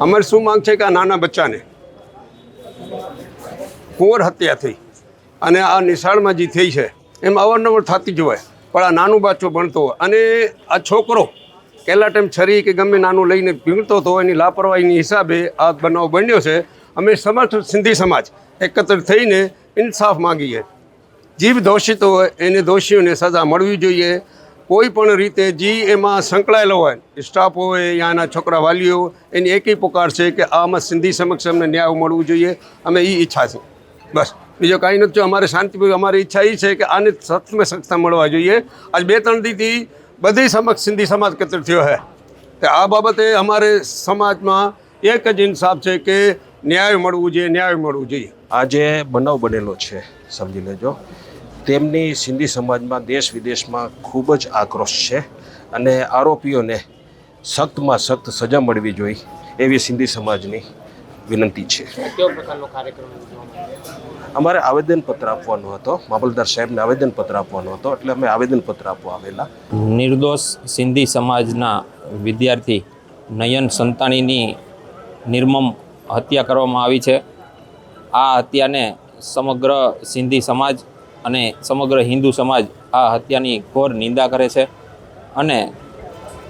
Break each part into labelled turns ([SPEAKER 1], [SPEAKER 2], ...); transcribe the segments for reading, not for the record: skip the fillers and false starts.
[SPEAKER 1] અમારી શું માંગ છે કે આ નાના બચ્ચાને કુંવર હત્યા થઈ અને આ નિશાળમાં જે થઈ છે એમ અવારનવાર થતી જ હોય, પણ આ નાનું બાચ્ચું ભણતો હોય અને આ છોકરો પહેલા ટાઈમ છરી કે ગમે નાનું લઈને પીણતો હતો, એની લાપરવાહીની હિસાબે આ બનાવ બન્યો છે. અમે સમસ્ત સિંધી સમાજ એકત્ર થઈને ઇન્સાફ માગીએ. જીવ દોષિતો હોય એને દોષીઓને સજા મળવી જોઈએ. કોઈ પણ રીતે જે એમાં સંકળાયેલો હોય, સ્ટાફ હોય યા એના છોકરા વાલીઓ, એની એક પુકાર છે કે આમાં સિંધી સમક્ષ અમને ન્યાય મળવું જોઈએ. અમે એ ઈચ્છા છે, બસ બીજો કાંઈ નથી. અમારે શાંતિપૂર્વક અમારી ઈચ્છા એ છે કે આને સખ્તમાં સખ્ત મળવા જોઈએ. આજ 2-3 દીથી બધી સમક્ષ સિંધી સમાજ એકત્ર થયો છે. તો આ બાબતે અમારે સમાજમાં એક જ ઇન્સાફ છે કે ન્યાય મળવું જોઈએ, ન્યાય મળવું જોઈએ.
[SPEAKER 2] આ જે બનાવ બનેલો છે સમજી લેજો, તેમની સિંધી સમાજમાં દેશ વિદેશમાં ખૂબ જ આક્રોશ છે અને આરોપીઓને સખ્તમાં સખ્ત સજા મળવી જોઈએ એવી સિંધી સમાજની વિનંતી છે.
[SPEAKER 3] કેવો પ્રકારનો કાર્યક્રમ
[SPEAKER 2] અમારે આવેદનપત્ર આપવાનો હતો, મામલતદાર સાહેબને આવેદનપત્ર આપવાનો હતો, એટલે અમે આવેદનપત્ર આપવા આવેલા.
[SPEAKER 3] નિર્દોષ સિંધી સમાજના વિદ્યાર્થી નયન સંતાણીની નિર્મમ હત્યા કરવામાં આવી છે. આ હત્યાને સમગ્ર સિંધી સમાજ અને સમગ્ર હિન્દુ સમાજ આ હત્યાની ઘોર નિંદા કરે છે અને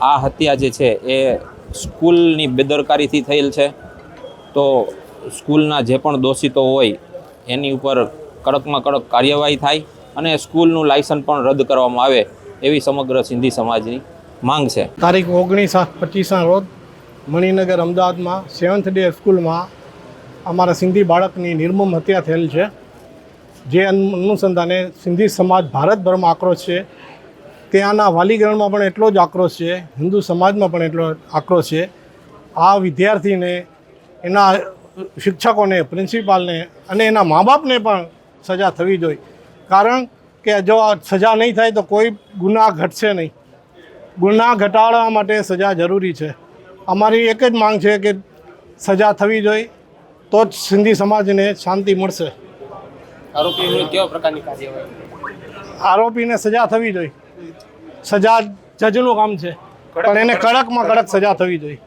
[SPEAKER 3] આ હત્યા જે છે એ સ્કૂલની બેદરકારીથી થયેલ છે. તો સ્કૂલના જે પણ દોષિતો હોય એની ઉપર કડકમાં કડક કાર્યવાહી થાય અને સ્કૂલનું લાયસન્સ પણ રદ કરવામાં આવે એવી સમગ્ર સિંધી સમાજની માંગ છે.
[SPEAKER 4] તારીખ 19/7/25 રોજ મણિનગર અમદાવાદમાં 7th ડે સ્કૂલમાં અમારા સિંધી બાળકની નિર્મમ હત્યા થયેલ છે. જે અનુસંધાને સિંધી સમાજ ભારતભરમાં આક્રોશ છે. ત્યાંના વાલીગણમાં પણ એટલો જ આક્રોશ છે, હિન્દુ સમાજમાં પણ એટલો આક્રોશ છે. આ વિદ્યાર્થીને, એના શિક્ષકોને, પ્રિન્સિપાલને અને એના મા બાપને પણ સજા થવી જોઈએ. કારણ કે જો સજા નહીં થાય તો કોઈ ગુનાહ ઘટશે નહીં. ગુનાહ ઘટાડવા માટે સજા જરૂરી છે. અમારી એક જ માંગ છે કે સજા થવી જોઈએ, તો જ સિંધી સમાજને શાંતિ મળશે.
[SPEAKER 3] આરોપી કેવા પ્રકારની કાર્યવાહી?
[SPEAKER 4] આરોપીને સજા થવી જોઈએ. સજા જજનું કામ છે, પણ એને કડકમાં કડક સજા થવી જોઈએ.